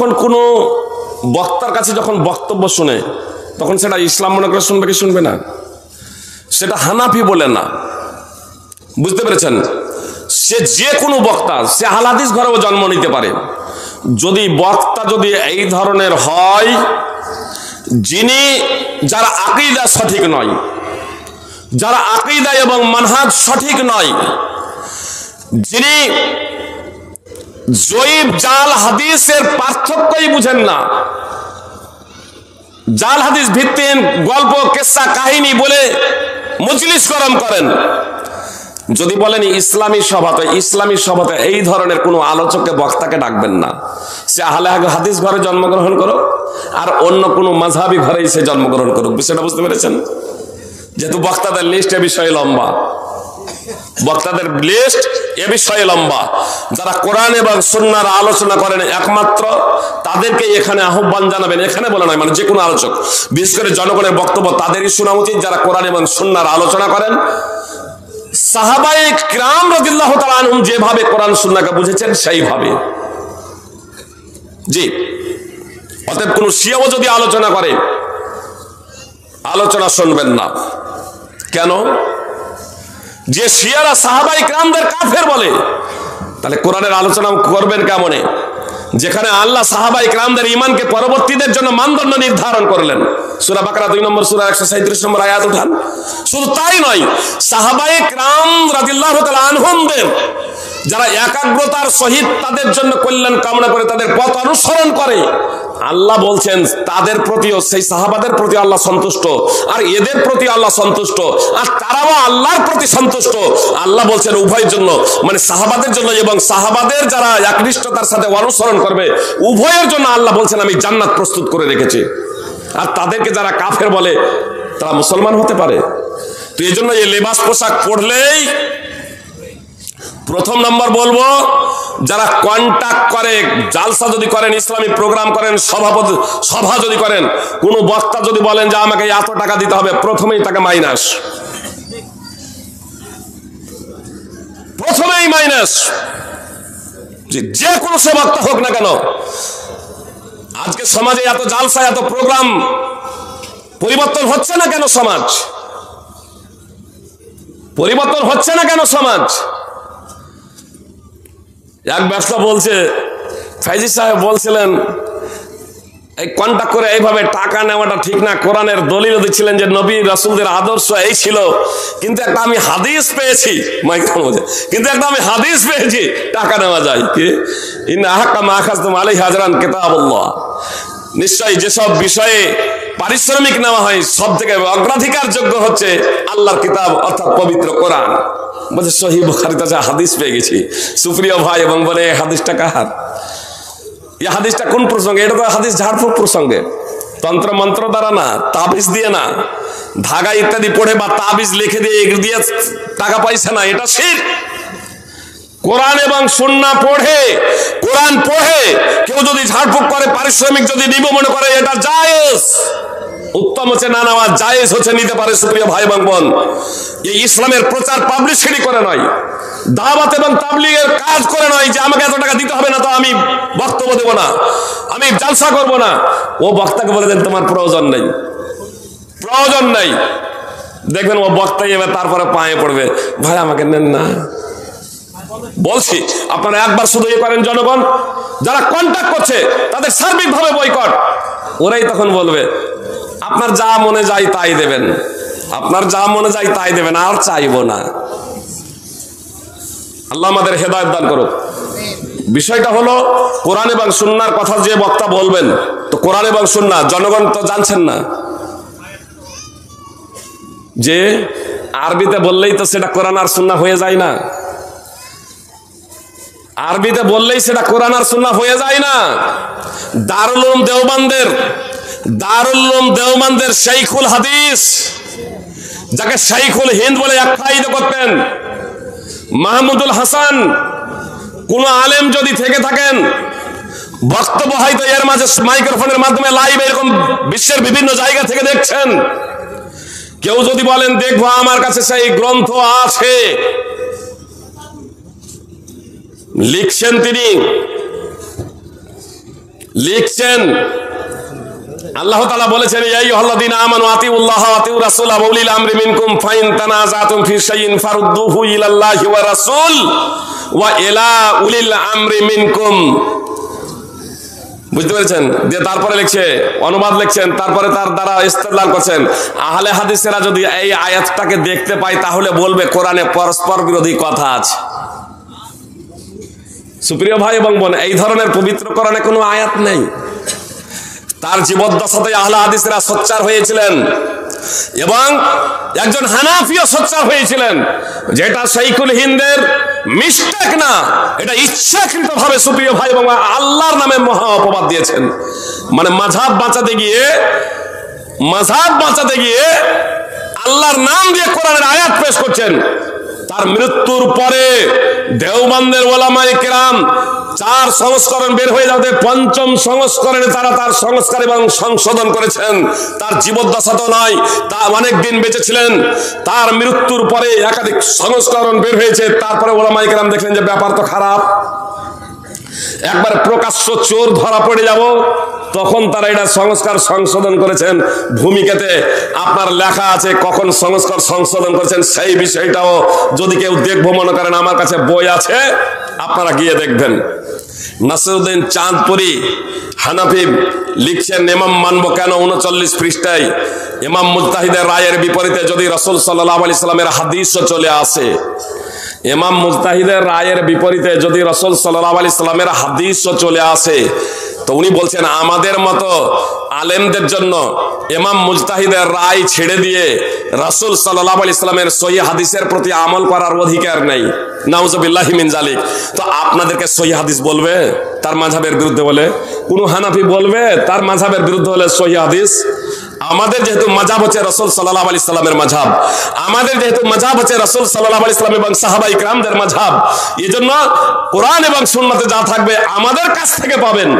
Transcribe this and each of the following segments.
যখন কোনো বক্তার কাছে যখন বক্তব্য শুনে তখন সেটা ইসলাম মনে করে শুনবে কি শুনবে না? সেটা হানাফি বলে না, বুঝতে পেরেছেন? সে যে কোনো বক্তা, সে আহলে হাদিস ঘরেও জন্ম নিতে পারে, যদি বক্তা যদি এই ধরনের হয় যিনি যারা আকীদা সঠিক নয়, যারা আকীদা এবং মানহাজ সঠিক নয়, যিনি জয়ীব জাল হাদিসের পার্থক্যই বুঝেন না, জাল হাদিস ভিত্তিহীন গল্প কিসসা কাহিনী বলে মজলিস গরম করেন, যদি বলেন ইসলামী সভাতে এই ধরনের কোনো আলোচককে বক্তাকে ডাকবেন না। সে আহলে হাদিস ঘরে জন্মগ্রহণ করো আর অন্য কোনো মাযহাবী ঘরেই সে জন্মগ্রহণ করুক, বিষয়টা বুঝতে পেরেছেন? যেহেতু বক্তাদের লিস্ট এ বিষয়ে লম্বা, বক্তাদের লিস্ট এ বিষয়ে লম্বা, যারা কোরআন এবং সুন্নাহর আলোচনা করেন একমাত্র তাদেরকে এখানে আহ্বান জানাবেন। এখানে বলা নয়, মানে যে কোনো আলোচক, বিশেষ করে জনগণের বক্তব্য তাদেরই শোনা উচিত যারা কোরআন এবং সুন্নাহর আলোচনা করেন। সাহাবায়ে কিরাম রাদিয়াল্লাহু তাআলা আনহুম যেভাবে কোরআন সুন্নাহকে বুঝেছেন সেইভাবে। জি, অতএব কোন শিয়াও যদি আলোচনা করে, আলোচনা শুনবেন না। কেন? যে শিয়ারা সাহাবায়ে কিরামদের কাফের বলে, তাহলে কোরআনের আলোচনা করবেন কেমনে? যেখানে আল্লাহ সাহাবায়ে কিরামদের ঈমানকে পরবর্তীদের জন্য মানদণ্ড নির্ধারণ করলেন। সূরা বাকারা 2 নম্বর সূরা 137 নম্বর আয়াত উঠান। শুধু তাই নয়, সাহাবায়ে কিরাম রাদিয়াল্লাহু তাআলা আনহুমদের যারা একাগ্রতার সহিত তাদের জন্য কল্যাণ কামনা করে তাদের পথ অনুসরণ করে, আল্লাহ বলছেন তাদের প্রতিও, সেই সাহাবাদের প্রতি আল্লাহ সন্তুষ্ট, আর এদের প্রতি আল্লাহ সন্তুষ্ট, আর তারাও আল্লাহর প্রতি সন্তুষ্ট। আল্লাহ বলছেন উভয়ের জন্য, মানে সাহাবাদের জন্য এবং সাহাবাদের যারা একনিষ্ঠতার সাথে অনুসরণ করবে উভয়ের জন্য আল্লাহ বলছেন আমি জান্নাত প্রস্তুত করে রেখেছি। আর তাদেরকে যারা কাফের বলে তারা মুসলমান হতে পারে? তো এই জন্য এই লেবাস পোশাক পড়লেই, প্রথম নম্বর বলবো, যারা কন্টাক্ট করে, জালসা যদি করেন, ইসলামী প্রোগ্রাম করেন, সভা যদি করেন, কোন বক্তা যদি বলেন যে আমাকে এত টাকা দিতে হবে, প্রথমেই তাকে মাইনাস, প্রথমেই মাইনাস। যে কোনো সে বক্তা হোক না কেন। আজকে সমাজে এত জালসা, এত প্রোগ্রাম, পরিবর্তন হচ্ছে না কেন সমাজ? পরিবর্তন হচ্ছে না কেন সমাজ? এক ব্যবসা বলছে, ফাইজি সাহেব বলছিলেন এই কন্টাক্ট করে এইভাবে টাকা নেওয়াটা ঠিক না। কোরআনের দলিল দিচ্ছিলেন যে নবী রাসূলদের আদর্শ এই ছিল, কিন্তু একটা আমি হাদিস পেয়েছি, কিন্তু একটা আমি হাদিস পেয়েছি টাকা নেওয়া যায়। কি ইন আহকাম আখাযতুম আলাইহি আজরান কিতাবুল্লাহ, নিশ্চয়ই যেসব বিষয়ে পারিশ্রমিক নেওয়া হয় সব থেকে অগ্রাধিকার যোগ্য হচ্ছে আল্লাহর কিতাব অর্থাৎ পবিত্র কোরআন। বলছে সহিহ বুখারীতে আছে, হাদিস পেয়ে গেছি। সুপ্রিয় ভাই, এবং বলে এই হাদিসটা কার? এই হাদিসটা কোন প্রসঙ্গে? এটা তো হাদিস ঝাড়ফুঁক প্রসঙ্গে, তন্ত্র মন্ত্র দ্বারা না, তাবিজ দিয়ে না, ধাগা ইত্যাদি পড়ে বা তাবিজ লিখে দিয়ে টাকা পয়সা না, এটা শিরক। কোরআন এবং সুন্নাহ পড়ে, কোরআন পড়ে কেউ যদি ঝাড়ফুঁক করে, পারিশ্রমিক যদি নিব মনে করে, এটা জায়েজ। উত্তম হচ্ছে না নেওয়া, জায়েজ হচ্ছে নিতে পারে। সুপ্রিয় ভাই এবং বোন, এই ইসলামের প্রচার পাবলিসিটি করে নয়, দাওয়াত এবং তাবলীগের কাজ করে নয় যে আমাকে এত টাকা দিতে হবে না তো আমি বক্তব্য দেব না, আমি জালসা করব না। ও বক্তাকে বলে দেন তোমার প্রয়োজন নেই, প্রয়োজন নেই। দেখবেন ও বক্তাই এবার তারপরে পায়ে পড়বে, ভাই আমাকে নেন না। বলছি আপনারা একবার শুধু ইয়ে করেন, জনগণ যারা কন্টাক্ট করছে তাদের সার্বিকভাবে বয়কট। ওরাই তখন বলবে আপনার যা মনে যায় তাই দেবেন, আপনার যা মনে যায় তাই দেবেন, আর চাইবো না। আল্লাহ আমাদের হেদায়েত দান করুক। বিষয়টা হলো কোরআন এবং সুন্নাহর কথা যে বক্তা বলবেন, তো কোরআন এবং সুন্নাহ জনগণ তো জানছেন না, যে আরবিতে বললেই তো সেটা কোরআন আর সুন্নাহ হয়ে যায় না। আরবিতে বললেই সেটা কোরআন আর সুন্নাহ হয়ে যায় না। দারুল উলুম দেওবন্দের শাইখুল হাদিস, যাকে শাইখুল হিন্দ বলে আখ্যায়িত করতেন, মাহমুদুল হাসান, কোন আলেম যদি থেকে থাকেন, বক্তব্য হয়তো এর মাঝে মাইক্রোফোনের মাধ্যমে লাইভ এরকম বিশ্বের বিভিন্ন জায়গা থেকে দেখছেন, কেউ যদি বলেন দেখবো আমার কাছে সেই গ্রন্থ আছে, লিখছেন তিনি লিখছেন আল্লাহ তাআলা বলেছেন ইয়া আইয়ুহাল্লাযীনা আমানু আতিউল্লাহ ওয়া আতিউর রাসূলা ওয়া উলিল আমরি মিনকুম ফাইন তানাযাতুম ফি শাইইন ফারুদ্দুহু ইলাল্লাহি ওয়া রাসূল ওয়া ইলা উলিল আমরি মিনকুম। বুঝতে পেরেছেন? দিয়ে তারপরে লিখছে, অনুবাদ লিখছেন, তারপরে তার দ্বারা ইস্তেদলাল করছেন। আহলে হাদিসেরা যদি এই আয়াতটাকে দেখতে পায় তাহলে বলবে কোরআনে পরস্পর বিরোধী কথা আছে। সুপ্রিয় ভাই এবং বোন, এই ধরনের পবিত্র কোরআনে কোনো আয়াত নেই। তার জীবদ্দশাতে আহলে হাদিসেরা সোচ্চার হয়েছিলেন এবং একজন হানাফিও সোচ্চার হয়েছিলেন, যেটা শাইখুল হিন্দের মিস্টেক না, এটা ইচ্ছাকৃতভাবে সুপ্রিয় ভাই এবং আল্লাহর নামে মহা অপবাদ দিয়েছেন। মানে মাযহাব বাঁচাতে গিয়ে আল্লাহর নাম দিয়ে কোরআনের আয়াত পেশ করছেন। তার মৃত্যুর পরে দেওবন্দের ওলামায়ে কেরাম 4 সংস্করণ বের হয়ে যাবে, 5ম সংস্করণে তারা তার সংস্কার এবং সংশোধন করেছেন। তার জীবদ্দশা তো নয়, তা অনেক দিন বেঁচে ছিলেন। তার মৃত্যুর পরে একাধিক সংস্করণ বের হয়েছে। তারপরে ওলামায়ে কেরাম দেখলেন যে ব্যাপার তো খারাপ, একবার প্রকাশ্য চোর ধরা পড়ে যাব, তখন তারা এটা সংস্কার সংশোধন করেছেন। ভূমিকাতে আপনার লেখা আছে কখন সংস্কার সংশোধন করেছেন, সেই বিষয়টাও যদি কেউ দেখবো মনে করেন, আমার কাছে বই আছে, আপনারা গিয়ে দেখবেন। নাসিরউদ্দিন চাঁদপুরি হানাফি লিখছেন, ইমাম মানব কেন 39 পৃষ্ঠায় ইমাম মুজতাহিদের রায়ের বিপরীতে যদি রাসূল সাল্লাল্লাহু আলাইহি সাল্লামের হাদিসও চলে আসে, ইমাম মুজতাহিদের রায়ের বিপরীতে যদি রাসূল সাল্লাল্লাহু আলাইহি সাল্লামের হাদিসও চলে আসে, তো উনি বলছেন আমাদের মতো আলেমদের জন্য ইমাম মুজতাহিদের রায় ছেড়ে দিয়ে রাসূল সাল্লাল্লাহু আলাইহি সাল্লামের সহিহ হাদিসের প্রতি আমল করার অধিকার নেই। নাউযুবিল্লাহি মিন যালিক। তো আপনাদেরকে সহিহ হাদিস বলবে তার মাযহাবের বিরুদ্ধে বলে? কোন হানাফি বলবে তার মাযহাবের বিরুদ্ধে হলে সহিহ হাদিস? আমাদের যেহেতু মাযহাব হচ্ছে রাসূল সাল্লাল্লাহু আলাইহি সাল্লামের মাযহাব, আমাদের যেহেতু মাযহাব হচ্ছে রাসূল সাল্লাল্লাহু আলাইহি সাল্লাম এবং সাহাবায়ে কিরামদের মাযহাব, এজন্য কোরআন এবং সুন্নাতে যা থাকবে আমাদের কাছ থেকে পাবেন,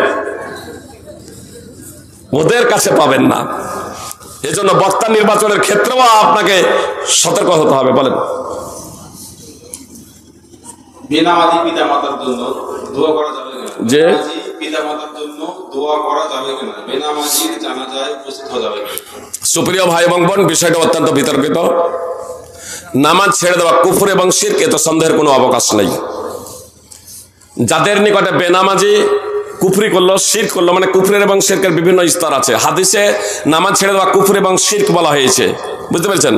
ওদের কাছে পাবেন না। এজন্য বক্তা নির্বাচনের ক্ষেত্রেও আপনাকে সতর্ক হতে হবে। বলেন, বেনামাজি পিতামাতার জন্য দোয়া করা যাবে কিনা? যে পিতামাতার জন্য দোয়া করা যাবে কিনা? বেনামাজির জানাজায় উপস্থিত হওয়া যাবে কিনা? সুপ্রিয় ভাই এবং বোন, বিষয়টা অত্যন্ত বিতর্কিত। নামাজ ছেড়ে দেওয়া কুফর এবং শিরক, এতে সন্দেহের কোনো অবকাশ নেই। যাদের নিকটে বেনামাজি কুফরি করলো, শিরক করলো, মানে কুফরের এবং শিরকের বিভিন্ন স্তর আছে। হাদিসে নামাজ ছেড়ে দেওয়া কুফর এবং শিরক বলা হয়েছে, বুঝতে পেরেছেন?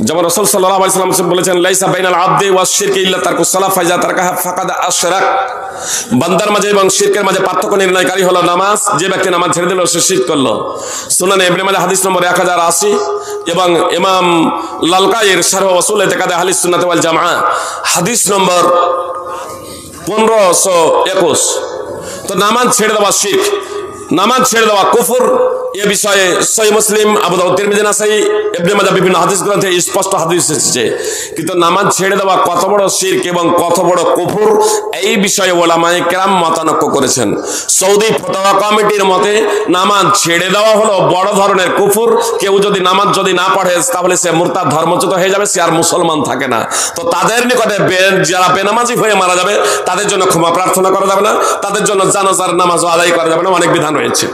যেমন রাসূল সাল্লাল্লাহু আলাইহি ওয়াসাল্লাম বলেছেন, লাইসা বাইনাল আবদি ওয়াশ শিরকি ইল্লা তারকুস সালাহ ফাইজা তারকাহা ফাকাদ আশরাক। বান্দার মাঝে এবং শিরকের মাঝে পার্থক্য নির্ণয়কারী হলো নামাজ। যে ব্যক্তি নামাজ ছেড়ে দিল সে শিরক করলো। সুনানে ইবনে মাজাহ হাদিস নম্বর 1080 এবং ইমাম লালকাইর শারহ উসুল ইতিকাদে আহলে সুন্নাত ওয়াল জামাআহ হাদিস নম্বর 1521। তো নামাজ ছেড়ে দেওয়া শিরক, নামাজ ছেড়ে দেওয়া কুফর, এ বিষয়ে সহিহ মুসলিম, আবু দাউদ, তিরমিজি, নাসাই, ইবনে মাজাহ বিভিন্ন হাদিস গ্রন্থে স্পষ্ট হাদিস এসেছে। কিন্তু নামাজ ছেড়ে দেওয়া কত বড় শিরক এবং কত বড় কুফর, এই বিষয়ে ওলামায়ে কেরাম মতানক্য করেছেন। সৌদি ফতোয়া কমিটির মতে নামাজ ছেড়ে দেওয়া হলো বড় ধরনের কুফর। কেউ যদি নামাজ না পড়ে তাহলে সে মুরতাদ, ধর্মচ্যুত হয়ে যাবে, সে আর মুসলমান থাকে না। তো তাদের নিকটে যারা বেনামাজি হয়ে মারা যাবে তাদের জন্য ক্ষমা প্রার্থনা করা যাবে না, তাদের জন্য জানাজার নামাজও আদায় করা যাবে না, অনেক বিধান রয়েছে।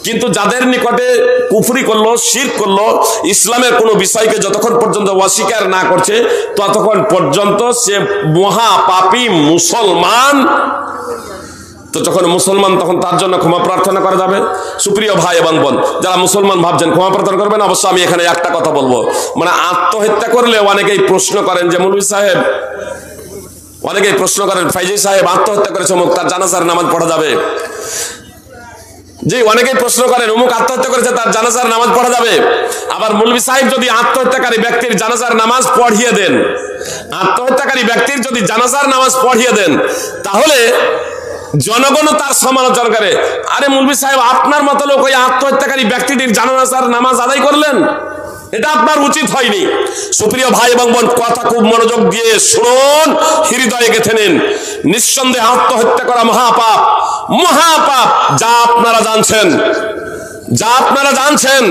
কিন্তু যাদের নিকটে কুফরি করলো, শিরক করলো, ইসলামের কোনো বিষয়কে যতক্ষণ পর্যন্ত অস্বীকার না করছে ততক্ষণ পর্যন্ত সে মহা পাপী মুসলমান। তো যখন মুসলমান তখন তার জন্য ক্ষমা প্রার্থনা করা যাবে। সুপ্রিয় ভাই এবং বোন, যারা মুসলমান ভাবছেন ক্ষমা প্রার্থনা করবেন, অবশ্য আমি এখানে একটা কথা বলবো, মানে আত্মহত্যা করলে অনেকেই প্রশ্ন করেন যে মৌলভী সাহেব, অনেকেই প্রশ্ন করেন ফাইজি সাহেব আত্মহত্যা করেছে অমুক, তার জানাজার নামাজ পড়া যাবে? জি, অনেকেই প্রশ্ন করেন অমুক আত্মহত্যা করেছে, তার জানাজার নামাজ পড়া যাবে? আবার মৌলভী সাহেব যদি আত্মহত্যাকারী ব্যক্তির জানাজার নামাজ পড়িয়ে দেন, আত্মহত্যাকারী ব্যক্তির যদি জানাজার নামাজ পড়িয়ে দেন, তাহলে জনগণ তার সমালোচনা করে, আরে মৌলভী সাহেব আপনার মতো লোক ওই আত্মহত্যাকারী ব্যক্তিটির জানাজার নামাজ আদায় করলেন, এটা আপনার উচিত হয়নি। সুপ্রিয় ভাই এবং বোন, কথা খুব মনোযোগ দিয়ে শুনুন, হৃদয়ে গেঁথে নিন। নিঃসন্দেহে আত্মহত্যা করা মহাপাপ, মহাপাপ, যা আপনারা জানছেন। যা আপনারা জানছেন,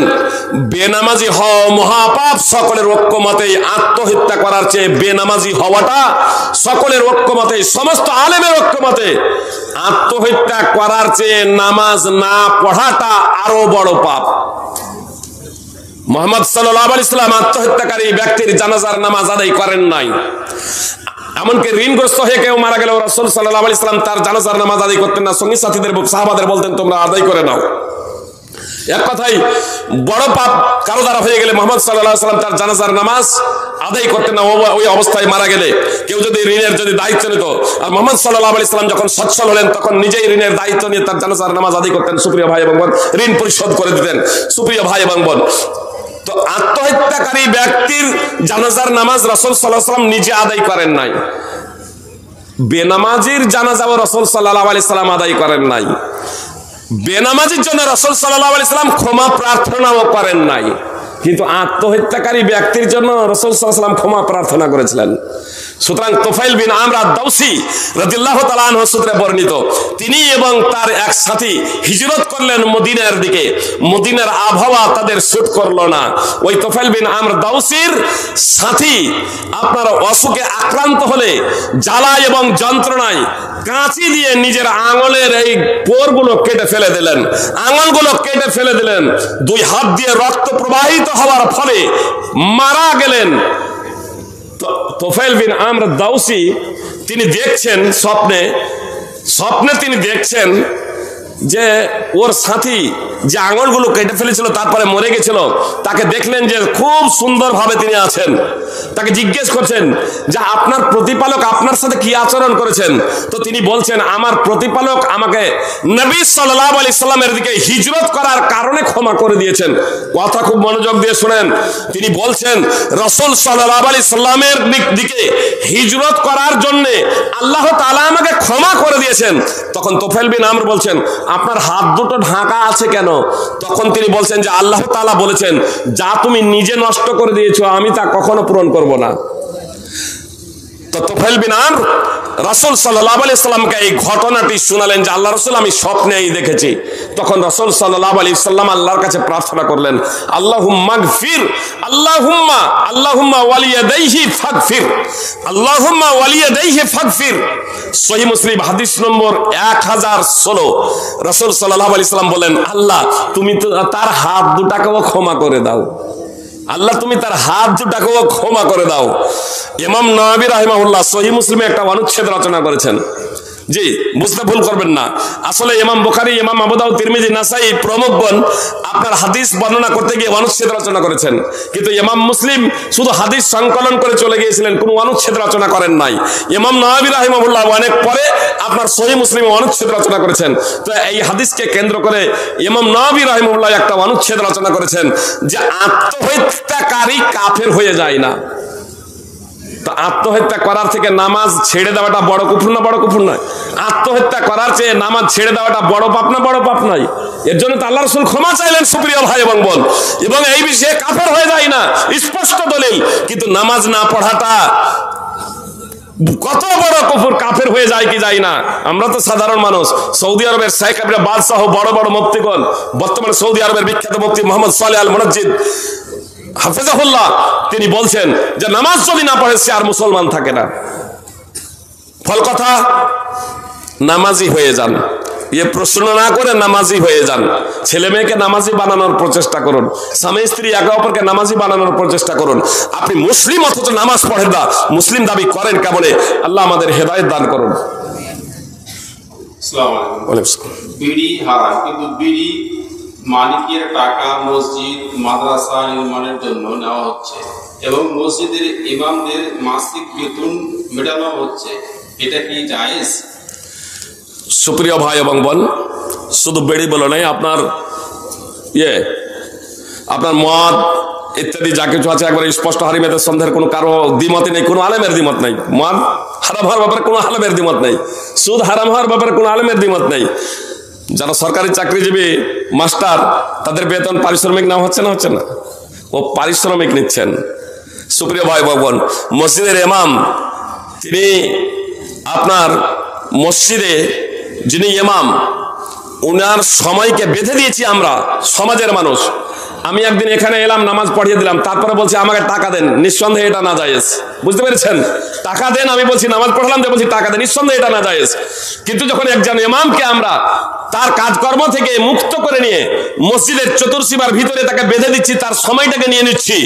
বেনামাজি হওয়া মহাপাপ। সকলের ঐক্যমতে আত্মহত্যা করার চেয়ে বেনামাজি হওয়াটা সকলের ঐক্যমতে, সমস্ত আলেমের ঐক্যমতে আত্মহত্যা করার চেয়ে নামাজ না পড়াটা আরো বড় পাপ। মুহাম্মদ সাল্লাল্লাহু আলাইহি ওয়াসাল্লাম আত্মহত্যাকারী ব্যক্তির জানাজার নামাজ আদায় করেন নাই। এমনকি ঋণগ্রস্ত হয়ে কেউ মারা গেলেও রাসূল সাল্লাল্লাহু আলাইহি ওয়াসাল্লাম তার জানাজার নামাজ আদায় করতেন না। সঙ্গী সাথীদের, সাহাবাদের বলতেন তোমরা আদায় করে নাও। এক কথাই বড় পাপ কারো দ্বারা হয়ে গেলে মুহাম্মদ সাল্লাল্লাহু আলাইহি ওয়াসাল্লাম তার জানাজার নামাজ আদায় করতেন না। ওই অবস্থায় মারা গেলে কেউ যদি ঋণের দায়িত্ব নিত, আর মুহাম্মদ সাল্লাল্লাহু আলাইহি ওয়াসাল্লাম যখন সচ্ছল হলেন তখন নিজেই ঋণের দায়িত্ব নিয়ে তার জানাজার নামাজ আদায় করতেন। সুপ্রিয় ভাই এবং বোন, ঋণ পরিশোধ করে দিতেন। সুপ্রিয় ভাই এবং বোন, তো আত্মহত্যাকারী ব্যক্তির জানাজার নামাজ রাসূল সাল্লাল্লাহু আলাইহি ওয়াসাল্লাম নিজে আদায় করেন নাই। বেনামাজির জানাজাও রাসূল সাল্লাল্লাহু আলাইহি ওয়াসাল্লাম আদায় করেন নাই। বেনামাজির জন্য রাসূল সাল্লাল্লাহু আলাইহি ওয়াসাল্লাম ক্ষমা প্রার্থনাও করেন নাই, কিন্তু আত্মহত্যাকারী ব্যক্তির জন্য রাসূল সাল্লাল্লাহু আলাইহি ওয়াসাল্লাম ক্ষমা প্রার্থনা করেছিলেন। সুতরাং তুফাইল বিন আমর আদ-দাওসী রাদিয়াল্লাহু তাআলা আনহু সূত্রে বর্ণিত, তিনি এবং তার এক সাথী হিজরত করলেন মদিনার দিকে। মদিনার আবহাওয়া তাদের সুট করলো না। ওই তুফাইল বিন আমর দাওসীর সাথী আপনার অসুখে আক্রান্ত হলে জ্বালা এবং যন্ত্রণায় কাঁচি দিয়ে নিজের আঙুলের এই পোরগুলো কেটে ফেলে দিলেন, আঙুলগুলো কেটে ফেলে দিলেন। দুই হাত দিয়ে রক্ত প্রবাহিত হওয়ার ফলে মারা গেলেন। তুফাইল বিন আমর দাওসী তিনি দেখছেন স্বপ্নে তিনি দেখছেন যে ওর সাথী যে আঙুলগুলো কেটে ফেলেছিল তারপরে মরে গেছিল, তাকে দেখলেন যে খুব সুন্দরভাবে তিনি আছেন। তাকে জিজ্ঞেস করছেন যে আপনার প্রতিপালক আপনার সাথে কি আচরণ করেছেন? তো তিনি বলছেন আমার প্রতিপালক আমাকে নবী সাল্লাল্লাহু আলাইহি সাল্লামের দিকে হিজরত করার কারণে ক্ষমা করে দিয়েছেন। কথা খুব মনোযোগ দিয়ে শুনেন। তিনি বলছেন রাসূল সাল্লাল্লাহু আলাইহি সাল্লামের দিকে হিজরত করার জন্য আল্লাহ তাআলা আমাকে ক্ষমা করে দিয়েছেন। তখন তুফাইল বিন আমর বলছেন আপনার হাত দুটো ঢাকা আছে কেন? তখন তিনি বলছেন যে আল্লাহ তাআলা বলেছেন যা তুমি নিজে নষ্ট করে দিয়েছো আমি তা কখনো পূরণ করব না। তো তুফাইল বিন আমর রাসূল সাল্লাল্লাহু আলাইহি সাল্লামকে এই ঘটনাটি শোনালেন যে আল্লাহ রাসূল আমি স্বপ্নেই দেখেছি। তখন রাসূল সাল্লাল্লাহু আলাইহি সাল্লাম আল্লাহর কাছে প্রার্থনা করলেন আল্লাহুম্মা গফির আল্লাহুম্মা ওয়ালিয়াদাইহি ফাগফির আল্লাহুম্মা ওয়ালিয়াদাইহি ফাগফির। সহিহ মুসলিম হাদিস নম্বর 1016। রাসূল সাল্লাল্লাহু আলাইহি সাল্লাম বলেন আল্লাহ তুমি তো তার হাত দুটাকেও ক্ষমা করে দাও, আল্লাহ তুমি তার হাত দুটাকেও ক্ষমা করে দাও। ইমাম নওয়াবী রাহিমাহুল্লাহ সহিহ মুসলিমে একটা অনুচ্ছেদ রচনা করেছেন। জি, বুঝতে ভুল করবেন না। আসলে ইমাম বুখারী, ইমাম আবু দাউদ, তিরমিজি, নাসাই প্রমুখগণ আপনার হাদিস বর্ণনা করতে গিয়ে অনুচ্ছেদ রচনা করেছেন, কিন্তু ইমাম মুসলিম শুধু হাদিস সংকলন করে চলে গিয়েছিলেন, কোনো অনুচ্ছেদ রচনা করেন নাই। ইমাম নওয়াবী রাহিমাহুল্লাহ অনেক পরে আপনার সহিহ মুসলিমে অনুচ্ছেদ রচনা করেছেন। তো এই হাদিসকে কেন্দ্র করে ইমাম নওয়াবী রাহিমাহুল্লাহ একটা অনুচ্ছেদ রচনা করেছেন যে আত্মহত্যাকারী কাফের হয়ে যায় না। তো আত্মহত্যা করার থেকে নামাজ ছেড়ে দেওয়াটা বড় কুফর না বড় কুফর নয়? আত্মহত্যা করার চেয়ে নামাজ ছেড়ে দেওয়াটা বড় পাপ না বড় পাপ নয়? এর জন্য তো আল্লাহ রাসূল ক্ষমা চাইলেন সুপ্রিয় ভাই এবং বোন, এবং এই বিষয়ে কাফের হয়ে যায় না, স্পষ্ট দলিল। কিন্তু নামাজ না পড়াটা কত বড় কুফর, কাফের হয়ে যায় কি যায় না? আমরা তো সাধারণ মানুষ। সৌদি আরবের শেখ আবদুল বাদশাহ বড় বড় মুফতিগণ, বর্তমানে সৌদি আরবের বিখ্যাত মুফতি মুহাম্মদ সালেহ আল মুনাজ্জিদ হাফেজাহুল্লাহ তিনি বলছেন যে নামাজ যদি না পড়ে সে আর মুসলমান থাকে না। ফল কথা নামাজি হয়ে যান, প্রশ্ন না করে নামাজি হয়ে যান। ছেলে মেয়েকে নামাজি বানানোর প্রচেষ্টা করুন, স্বামী স্ত্রী একে অপরকে নামাজি বানানোর প্রচেষ্টা করুন। আপনি মুসলিম অথচ নামাজ পড়েন না, মুসলিম দাবি করেন কেবলে। আল্লাহ আমাদের হেদায়েত দান করুন। আসসালামু আলাইকুম। বিড়ি হারাম, কিন্তু বিড়ি মালিকের টাকা মসজিদ মাদ্রাসা নির্মাণের জন্য নেওয়া হচ্ছে এবং মসজিদের ইমামদের মাসিক বেতন মেটানো হচ্ছে, এটা কি জায়েজ? সুপ্রিয় ভাই এবং বোন, শুধু বেড়ি বলে নাই, আপনার আপনার মদ ইত্যাদি যা কিছু আছে একবার স্পষ্ট হারিমেতে সন্দেহের কোনো কারো দ্বিমতই নেই, কোনো আলেমের দ্বিমত নেই। মদ হারাম হওয়ার ব্যাপারে কোনো আলেমের দ্বিমত নেই, সুদ হারাম হওয়ার ব্যাপারে কোনো আলেমের দ্বিমত নেই। যারা সরকারি চাকরিজীবী মাস্টার তাদের বেতন পারিশ্রমিক নেওয়া হচ্ছে না? হচ্ছে না, ও পারিশ্রমিক নিচ্ছেন। সুপ্রিয় ভাই বোন, মসজিদের ইমাম তিনি আপনার মসজিদে যিনি ইমাম উনার সময়কে বেঁধে দিয়েছি আমরা সমাজের মানুষ। আমি একদিন এখানে এলাম, নামাজ পড়িয়ে দিলাম, তারপরে বলছি আমাকে টাকা দেন, নিঃসন্দেহে এটা না জায়েজ। বুঝতে পেরেছেন? টাকা দেন, আমি বলছি নামাজ পড়লাম, বলছি টাকা দেন, নিঃসন্দেহে এটা না জায়েজ। কিন্তু যখন একজন ইমামকে আমরা তার কাজকর্ম থেকে মুক্ত করে নিয়ে মসজিদের চতুর্সীমার ভিতরে তাকে বেঁধে দিচ্ছি, তার সময়টাকে নিয়ে নিচ্ছি,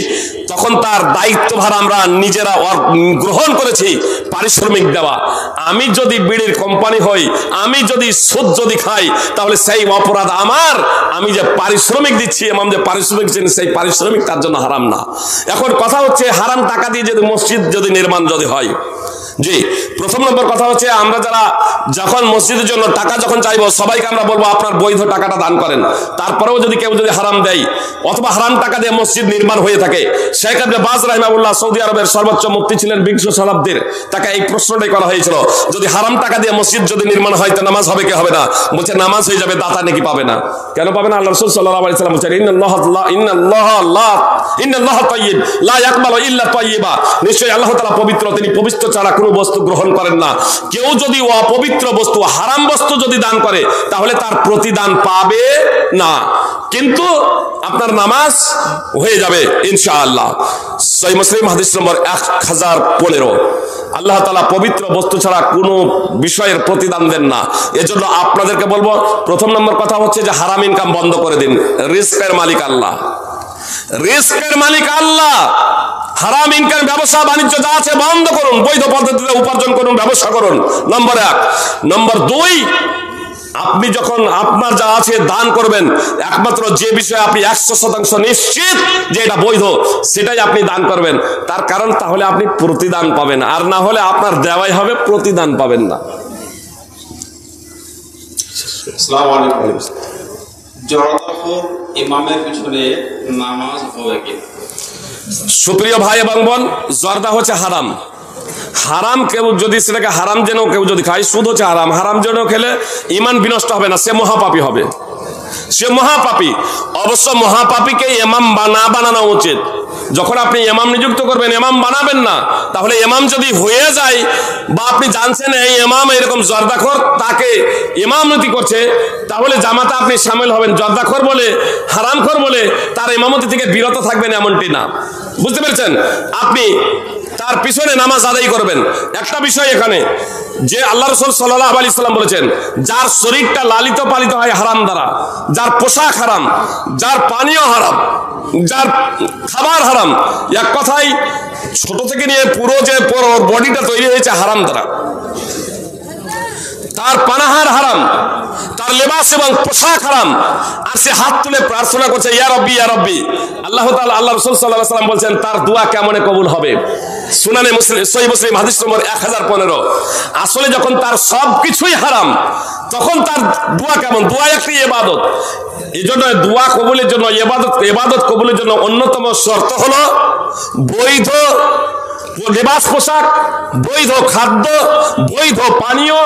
তখন তার দায়িত্বভার আমরা নিজেরা গ্রহণ করেছি পারিশ্রমিক দেওয়া। আমি যদি বিড়ির কোম্পানি হই, আমি যদি সুদ যদি খাই, তাহলে সেই অপরাধ আমার। আমি যে পারিশ্রমিক দিচ্ছি, ইমাম যে পারিশ্রমিক দিচ্ছেন, সেই পারিশ্রমিক তার জন্য হারাম না। এখন কথা হচ্ছে হারাম টাকা দিয়ে যদি মসজিদ যদি নির্মাণ যদি হয়, জি, প্রথম নম্বর কথা হচ্ছে আমরা যারা যখন মসজিদের জন্য টাকা যখন চাইবো, সবাইকে আমরা বলবো আপনার বৈধ টাকাটা দান করেন। তারপরেও যদি কেউ যদি হারাম দেয় অথবা হারাম টাকা দিয়ে মসজিদ নির্মাণ হয়ে থাকে, শেখ ইবনে বাজ রাহিমাহুল্লাহ সৌদি আরবের সর্বোচ্চ মুফতি ছিলেন বিংশ শতাব্দীর, তাকে এই প্রশ্নটাই করা হয়েছিল, যদি হারাম টাকা দিয়ে মসজিদ যদি নির্মাণ হয় তো নামাজ হবে কি হবে না? বলছে নামাজ হয়ে যাবে, দাতা নাকি পাবে না। কেন পাবে না? আল্লাহ রাসূল সাল্লাল্লাহু আলাইহি ওয়াসাল্লাম বলেছেন ইন্নাল্লাহ তাইয়্যিব লা ইয়াকবালু ইল্লা তাইয়্যিবা, নিশ্চয়ই আল্লাহ তাআলা পবিত্র, তিনি পবিত্র ছাড়া কোনো বস্তু গ্রহণ করেন না। কেউ যদি অপবিত্র বস্তু, হারাম বস্তু যদি দান করে, তাহলে তার প্রতিদান পাবে না, কিন্তু আপনার নামাজ হয়ে যাবে ইনশাআল্লাহ। সহিহ মুসলিম হাদিস নম্বর 1015। আল্লাহ তাআলা পবিত্র বস্তু ছাড়া কোনো বিষয়ের প্রতিদান দেন না। এজন্য আপনাদেরকে বলবো, প্রথম নম্বর কথা হচ্ছে যে হারাম ইনকাম বন্ধ করে দিন। রিজকের মালিক আল্লাহ, রিজকের মালিক আল্লাহ। হারাম ইনকাম ব্যবসা বাণিজ্য যা আছে বন্ধ করুন, বৈধ পদ্ধতিতে উপার্জন করুন, ব্যবসা করুন, নম্বর 1। নম্বর 2, আপনি যখন আপনার যা আছে দান করবেন, একমাত্র যে বিষয়ে আপনি 100% নিশ্চিত যে এটা বৈধ, সেটাই আপনি দান করবেন। তার কারণ তাহলে আপনি প্রতিদান পাবেন, আর না হলে আপনার দেওয়াই হবে, প্রতিদান পাবেন না। আসসালামু আলাইকুম। জর্দাখোর ইমামের পিছনে নামাজ হবে কি? সুপ্রিয় ভাই এবং বোন, জর্দা হচ্ছে হারাম। হারাম কেউ যদি সেটাকে হারাম জেনেও কেউ যদি খায়, সুদ হচ্ছে হারাম। হারাম জেনেও খেলে ইমান বিনষ্ট হবে না, সে মহাপাপী হবে, সে মহাপাপী। অবশ্য মহাপাপীকে ইমাম না বানানো উচিত। যখন আপনি ইমাম নিযুক্ত করবেন, ইমাম বানাবেন না। তাহলে ইমাম যদি হয়ে যায়, বা আপনি জানছেন এই ইমাম এরকম জর্দাখোর, তাকে ইমামতি করছে, তাহলে জামাতে আপনি শামিল হবেন। জর্দাখোর বলে, হারামখোর বলে তার ইমামতি থেকে বিরত থাকবেন এমনটি না। বুঝতে পেরেছেন? আপনি তার পিছনে নামাজ আদায় করবেন। একটা বিষয় এখানে, যে আল্লাহ রাসূল সাল্লাল্লাহু আলাইহি সাল্লাম বলেছেন, যার শরীরটা লালিত পালিত হয় হারাম দ্বারা, যার পোশাক হারাম, যার পানীয় হারাম, যার খাবার হারাম, এক কথায় ছোট থেকে নিয়ে পুরো যে বডিটা তৈরি হয়েছে হারাম দ্বারা, তার পানাহার হারাম, তার লেবাস এবং পোশাক হারাম, আর সে হাত তুলে প্রার্থনা করছে ইয়া রব্বি ইয়া রব্বি, আল্লাহ তাআলা, আল্লাহ রাসূল সাল্লাল্লাহু আলাইহি সাল্লাম বলেন তার দোয়া কেমনে কবুল হবে? সুনানে মুসলিম, সহিহ মুসলিম হাদিস নম্বর 1015। আসলে যখন তার সবকিছুই হারাম, তখন তার দোয়া কেমন? দোয়া একটি ইবাদত। এই জন্য দোয়া কবুলের জন্য, ইবাদত কবুলের জন্য অন্যতম শর্ত হলো বৈধ লেবাস পোশাক, বৈধ খাদ্য, বৈধ পানীয়,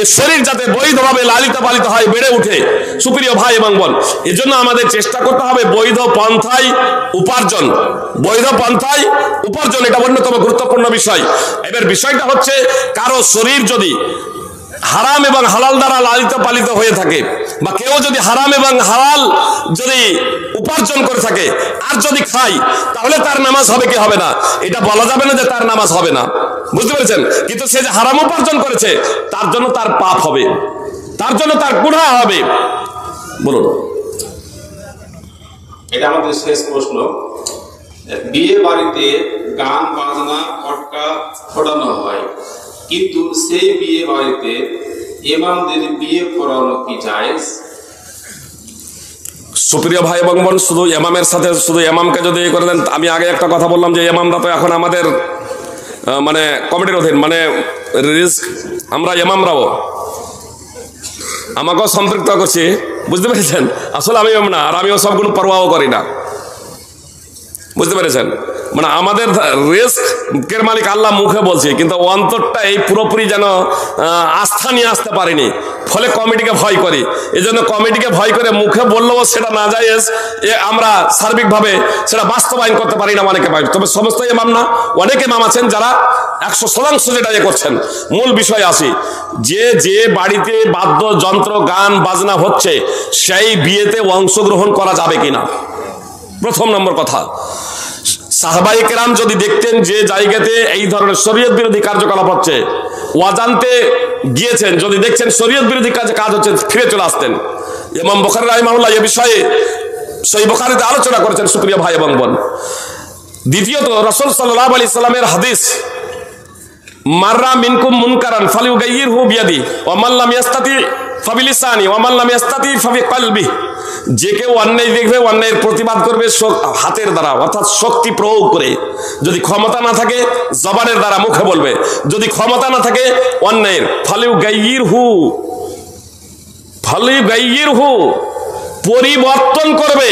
এ শরীর যাতে বৈধভাবে লালিত পালিত হয়, বেড়ে উঠে। সুপ্রিয় ভাই এবং বোন, এজন্য আমাদের চেষ্টা করতে হবে বৈধ পন্থায় উপার্জন, বৈধ পন্থায় উপার্জন, এটা অন্যতম গুরুত্বপূর্ণ বিষয়। এবার বিষয়টা হচ্ছে, কারো শরীর যদি হারাম এবং হালাল দ্বারা লালিত পালিত হয়ে থাকে, বা কেউ যদি হারাম এবং হালাল যদি উপার্জন করে থাকে আর যদি খায়, তাহলে তার নামাজ হবে কি হবে না? এটা বলা যাবে না যে তার নামাজ হবে না। বুঝতে পেরেছেন? কিন্তু সে যে হারাম উপার্জন করেছে, তার জন্য তার পাপ হবে, তার জন্য তার গুনাহ হবে। বলুন। এটা আমাদের শেষ প্রশ্ন। বিয়ে বাড়িতে গান বাজনা পটকা ফোটানো হয়, কিন্তু সেই বিয়ে বাড়িতে ইমামদের বিয়ে পড়ানো কি জায়েজ? সুপ্রিয় ভাই এবং বোন, শুধু ইমামের সাথে শুধু ইমামকে যদি করে দেন, আমি আগে একটা কথা বললাম যে ইমামরা তো এখন আমাদের মানে কমিটির অধীন, মানে রিস্ক, আমরা ইমামরাও আমাকেও সম্পৃক্ত করছি। বুঝতে পেরেছেন? আসলে আমি ইমাম না, আর আমিও সবগুলো পরোয়াও করি না। বুঝতে পেরেছেন? মানে আমাদের রিস্কের মালিক আল্লাহ মুখে বলছে, কিন্তু অন্তরটা এই পুরোপুরি যেন আস্থা নিয়ে আসতে পারেনি, ফলে কমিটিকে ভয় করি। এই জন্য কমিটিকে ভয় করে মুখে বললেও সেটা না জায়েজ, আমরা সার্বিকভাবে সেটা বাস্তবায়ন করতে পারি না অনেকে পাই। তবে সমস্ত ইমাম না, অনেক ইমাম আছেন যারা 100% যেটা করছেন। মূল বিষয় আসি, যে বাড়িতে বাদ্যযন্ত্র গান বাজনা হচ্ছে সেই বিয়েতে অংশগ্রহণ করা যাবে কিনা, প্রথম নম্বর কথা। সাহাবায়ে কেরাম যদি দেখতেন যে জায়গাতে এই ধরনের শরীয়ত বিরোধী কার্যকলাপ হচ্ছে, অজান্তে গিয়েছেন, যদি দেখছেন শরীয়ত বিরোধী কাজ হচ্ছে, ফিরে চলে আসতেন। ইমাম বুখারী রাহিমাহুল্লাহ এ বিষয়ে সহিহ বুখারীতে আলোচনা করেছেন, সুপ্রিয় ভাই এবং বোন। দ্বিতীয়ত, রাসূল সাল্লাল্লাহু আলাইহি সাল্লামের হাদিস, মাররা মিনকুম মুনকারান ফালিউগাইয়িরহু বিয়াদি ওয়া মান লাম ইয়াস্তাতি ফাবিলিসানি ওয়া মান লাম ইয়াস্তাতি ফাবিকলবি। যে কেউ অন্যায় দেখবে, অন্যায়ের প্রতিবাদ করবে হাতের দ্বারা, অর্থাৎ শক্তি প্রয়োগ করে। যদি ক্ষমতা না থাকে জবানের দ্বারা, মুখে বলবে। যদি ক্ষমতা না থাকে অন্যায়ের, ফালিউগাইয়িরহু পরিবর্তন করবে।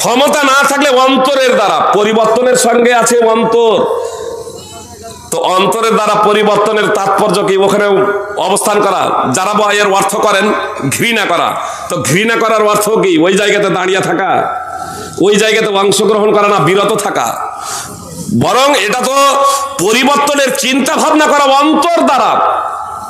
ক্ষমতা না থাকলে অন্তরের দ্বারা, পরিবর্তনের সঙ্গে আছে অন্তর। তো অন্তরের দ্বারা পরিবর্তনের তাৎপর্য কি? ওখানে অবস্থান করা। যারা এর অর্থ করেন ঘৃণা করা, তো ঘৃণা করার অর্থ কি? ওই জায়গাতে দাঁড়িয়ে থাকা, ওই জায়গাতে অংশগ্রহণ করা না, বিরত থাকা। বরং এটা তো পরিবর্তনের চিন্তা ভাবনা করা অন্তর দ্বারা।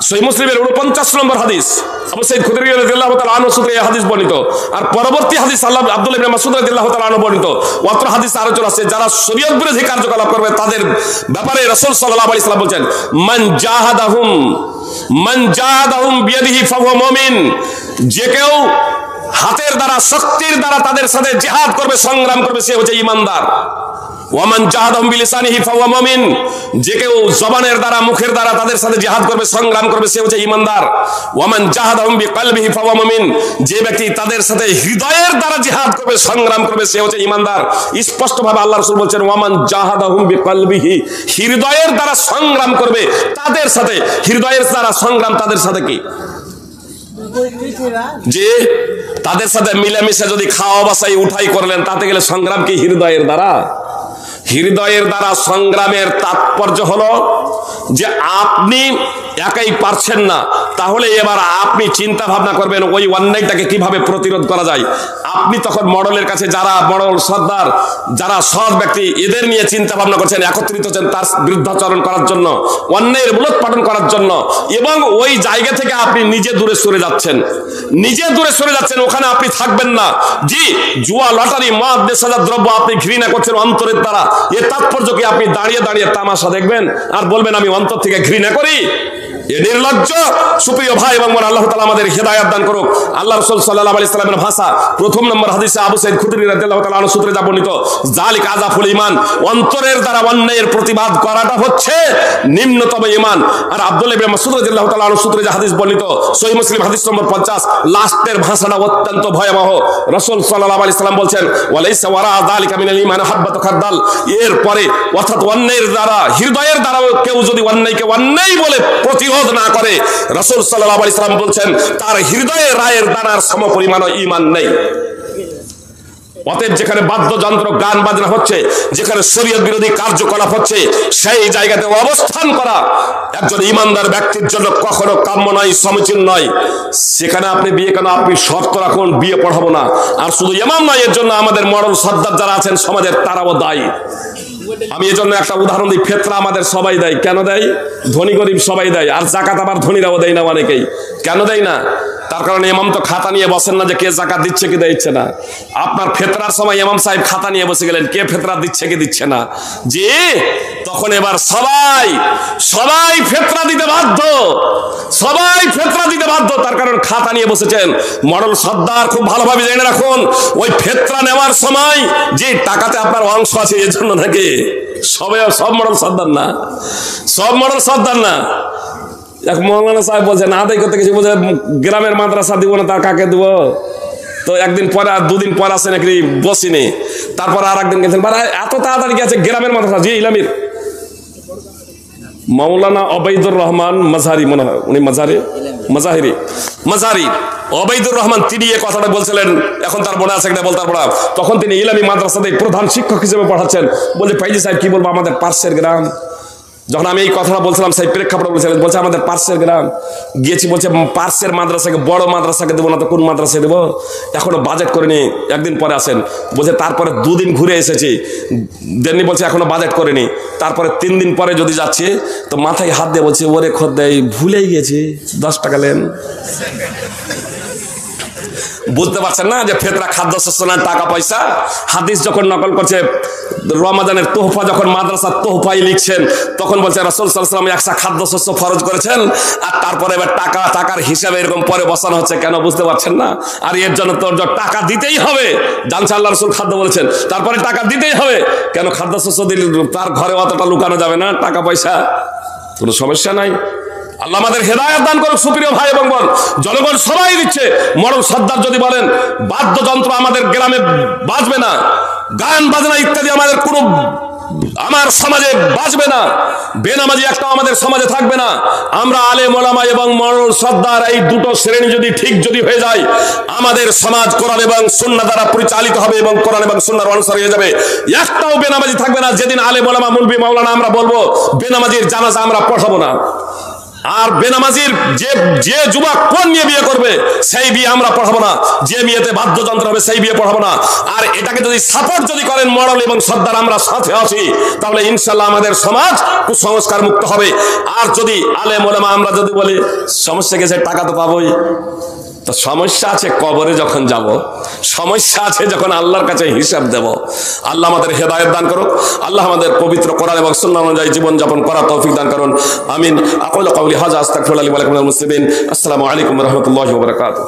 সহিহ মুসলিমের 49 নম্বর হাদিস, আবু সাঈদ খুদরী রাদিয়াল্লাহু তাআলা আনহু সূত্রে এই হাদিস বর্ণিত। আর পরবর্তী হাদিস আব্দুল্লাহ ইবনে মাসউদ রাদিয়াল্লাহু তাআলা আনহু বর্ণিত। অত্র হাদিসে আলোচনা আছে যারা শরীয়ত বিরোধী কার্যকলাপ করবে তাদের ব্যাপারে রাসূল সাল্লাল্লাহু আলাইহি সাল্লাম বলেন, মান জাহাদাহুম বিয়াদিহি ফাহুয়া মুমিন। যে কেউ হাতের দ্বারা, শক্তির দ্বারা তাদের সাথে জিহাদ করবে, সংগ্রাম করবে, সে হচ্ছে ঈমানদার। ওয়ামান জাহাদাহুম বিলিসানিহি ফাহুয়া মুমিন। যে কেউ জবানের দ্বারা, মুখের দ্বারা তাদের সাথে জিহাদ করবে, সংগ্রাম করবে, সে হচ্ছে ঈমানদার। ওয়ামান জাহাদাহুম বিকলবিহি ফাহুয়া মুমিন। যে ব্যক্তি তাদের সাথে হৃদয়ের দ্বারা জিহাদ করবে, সংগ্রাম করবে, সে হচ্ছে ঈমানদার। স্পষ্টভাবে আল্লাহ রাসূল বলছেন, ওয়ামান জাহাদাহুম বিকলবিহি, হৃদয়ের দ্বারা সংগ্রাম করবে তাদের সাথে। হৃদয়ের দ্বারা সংগ্রাম তাদের সাথে কি? যে তাদের সাথে মিলেমিশে যদি খাওয়া বাসাই উঠাই করলেন, তাতে গেলে সংগ্রাম কি হৃদয়ের দ্বারা? হৃদয়ের দ্বারা সংগ্রামের তাৎপর্য হলো যে আপনি একাই পারছেন না, তাহলে এবার আপনি চিন্তা ভাবনা করবেন ওই অন্যায়টাকে কিভাবে প্রতিরোধ করা যায়। আপনি তখন মডেলের কাছে, যারা মডেল সর্দার, যারা সৎ ব্যক্তি, এদের নিয়ে চিন্তা ভাবনা করছেন, একত্রিত হচ্ছেন তার বিরুদ্ধাচরণ করার জন্য, অন্যায়ের মূলোৎপাটন করার জন্য। এবং ওই জায়গা থেকে আপনি নিজে দূরে সরে যাচ্ছেন, ওখানে আপনি থাকবেন না। জি, জুয়া, লটারি, মদ, নেশাজাত দ্রব্য আপনি ঘৃণা করছেন অন্তরের দ্বারা। এর তাৎপর্য কি? আপনি দাঁড়িয়ে দাঁড়িয়ে তামাশা দেখবেন আর বলবেন আমি অন্তর থেকে ঘৃণা করি? এ নির্লজ্জ। সুপ্রিয় ভাই এবং বোন, আল্লাহ তাআলা আমাদের হিদায়াত দান করুক। আল্লাহ রাসূল সাল্লাল্লাহু আলাইহি সাল্লামের ভাষা, প্রথম নম্বর হাদিসে আবু সাঈদ খুদরী রাদিয়াল্লাহু তাআলা আনহু সূত্রে যা বর্ণিত, যালিকা আযাফুল ঈমান। অন্তরের দ্বারা অন্যায়ের প্রতিবাদ করাটা হচ্ছে নিম্নতম ঈমান। আর আব্দুল্লাহ ইবনে মাসউদ রাদিয়াল্লাহু তাআলা আনহু সূত্রে যা হাদিস বর্ণিত, সহিহ মুসলিম হাদিস নম্বর 50, লাস্টের ভাষাটা অত্যন্ত ভয়াবহ। রাসূল সাল্লাল্লাহু আলাইহি সাল্লাম বলছেন, ওয়ালাইসা ওয়ারা যালিকা মিনাল ঈমান হাব্বাতু খারদাল। এর পরে অর্থাৎ অন্যায়ের দ্বারা, হৃদয়ের দ্বারা কেউ যদি অন্যায়কে অন্যায় বলে প্রতিরোধ না করে, রাসূল সাল্লাল্লাহু আলাইহি সাল্লাম বলছেন তার হৃদয়ে রায়ের দানার সমপরিমাণ ঈমান নেই। অতএব যেখানে বাদ্যযন্ত্র, গান বাজনা হচ্ছে, যেখানে শরীয়ত বিরোধী কার্যকলাপ হচ্ছে, সেই জায়গাতে অবস্থান করা একজন ঈমানদার ব্যক্তির জন্য কখনো কাম্য নয়, সমীচীন নয়। সেখানে আপনি বিয়ে কেন? আপনি শর্ত রাখুন বিয়ে পড়াবো না। আর শুধু ইমাম নয়, এর জন্য আমাদের মডেল সর্দার যারা আছেন সমাজের, তারাও দায়ী। আমি এই জন্য একটা উদাহরণ দিই, ফেতরা আমাদের সবাই দেয়। কেন দেয়? ধনী গরিব সবাই দেয়। আর জাকাত আবার ধনীরাও দেয় না অনেকেই। কেন দেয় না? তার কারণে ইমাম তো খাতা নিয়ে বসেন না যে কে জাকাত দিচ্ছে কি দিচ্ছে না। আপনার ফেতরার সময় ইমাম সাহেব খাতা নিয়ে বসে গেলেন, কে ফেতরা দিচ্ছে কি দিচ্ছে না। যে তখন এবার সবাই ফেতরা দিতে বাধ্য, তার কারণ খাতা নিয়ে বসেছেন। মডেল সর্দার খুব ভালোভাবে জেনে রাখুন, ওই ফেতরা নেওয়ার সময় যে টাকাতে আপনার অংশ আছে, এর জন্য নাকি সব মডেল সর্দার না। এক মৌলানা সাহেব বলছেন আদায় করতে গেছি, বলছে গ্রামের মাদ্রাসা দিব না, তার কাকে দিব? তো একদিন পরে, আর দুদিন পর আসে নাকি বসিনি। তারপর আর একদিন গেছেন, এত তাড়াতাড়ি গেছে গ্রামের মাদ্রাসা। জি ইলামির মাওলানা ওবাইদুর রহমান মাঝারি, মনে হয় উনি মাঝারি। ওবাইদুর রহমান তিনি এই কথাটা বলছিলেন, এখন তার মনে আছে কিনা বলতে পারবো না। তখন তিনি ইলামি মাদ্রাসাতে প্রধান শিক্ষক হিসেবে পড়াচ্ছেন। বলছে ফাইজি সাহেব কি বলবো, আমাদের পার্শ্বের গ্রাম। যখন আমি এই কথাটা বলছিলাম সেই প্রেক্ষাপটে বলছিলেন, বলছে আমাদের পার্শ্বের গ্রাম গিয়েছি, বলছে পার্শ্বের মাদ্রাসাকে বড় মাদ্রাসাকে দেবো না তো কোন মাদ্রাসায় দেবো, এখনো বাজেট করিনি, একদিন পরে আসেন। বলছে তারপরে 2 দিন ঘুরে এসেছি, দেননি, বলছে এখনো বাজেট করিনি। তারপরে 3 দিন পরে যদি যাচ্ছি তো মাথায় হাত দিয়ে বলছে ওরে খোদ্দাই ভুলেই গেছি 10 টাকা নেন। বুঝতে পারছেন না যে ফেতরা খাদ্যশস্য না টাকা পয়সা। হাদিস যখন নকল করছে, রমাদানের তোহফা যখন মাদ্রাসার তোহফাই লিখছেন, তখন বলছে রাসূল সাল্লাল্লাহু আলাইহি ওয়াসাল্লাম একটা খাদ্যশস্য ফরজ করেছেন, আর তারপরে এবার টাকার হিসাবে এরকম পরে বসানো হচ্ছে কেন, বুঝতে পারছেন না? আর এর জন্য তোর টাকা দিতেই হবে, জানছে আল্লাহ রাসূল খাদ্য বলেছেন, তারপরে টাকা দিতেই হবে কেন? খাদ্যশস্য দিলে তার ঘরে অতটা লুকানো যাবে না, টাকা পয়সা কোনো সমস্যা নাই। আল্লাহ আমাদের হেদায়েত দান করুক। সুপ্রিয় ভাই এবং বোন, জনগণ সবাই দিচ্ছে। মরণ সর্দার যদি বলেন বাদ্যযন্ত্র আমাদের গ্রামে বাজবে না, গান বাজনা ইত্যাদি আমাদের কোনো আমার সমাজে বাজবে না, বেনামাজি একটাও আমাদের সমাজে থাকবে না। আমরা আলেম ওলামা এবং মরণ সর্দার এই দুটো শ্রেণী যদি ঠিক হয়ে যায়, আমাদের সমাজ কোরআন এবং সুন্নাহ দ্বারা পরিচালিত হবে এবং কোরআন এবং সুন্নাহর অনুসারী হয়ে যাবে। একটাও বেনামাজি থাকবে না। যেদিন আলেম ওলামা মুলবি মাওলানা আমরা বলবো বেনামাজির জানাজা আমরা পড়াবো না। আর বেনামাজির যে যুবক কোন নিয়ে বিয়ে করবে সেই বিয়ে আমরা পড়াবো না, যে বিয়েতে বাদ্যযন্ত্র হবে সেই বিয়ে পড়াবো না। আর এটাকে যদি সাপোর্ট যদি করেন মডেল এবং সর্দার আমরা সাথে আছি, তাহলে ইনশাল্লাহ আমাদের সমাজ কুসংস্কার মুক্ত হবে। আর যদি আলেম ওলামা আমরা যদি বলি সমস্যা গেছে টাকা তো পাবোই, তো সমস্যা আছে কবরে যখন যাব, সমস্যা আছে যখন আল্লাহর কাছে হিসাব দেব। আল্লাহ আমাদের হেদায়েত দান করুন। আল্লাহ আমাদের পবিত্র কোরআন এবং সুন্নাহ অনুযায়ী জীবন যাপন করার তৌফিক দান করুন। আমিন। আকুলু কাওলি হাযা আস্তাগফিরুল্লাহ লি ওয়া লাকুম মিনাল মুসলিমিন। আসসালামু আলাইকুম ওয়া রাহমাতুল্লাহি ওয়া বারাকাতুহু।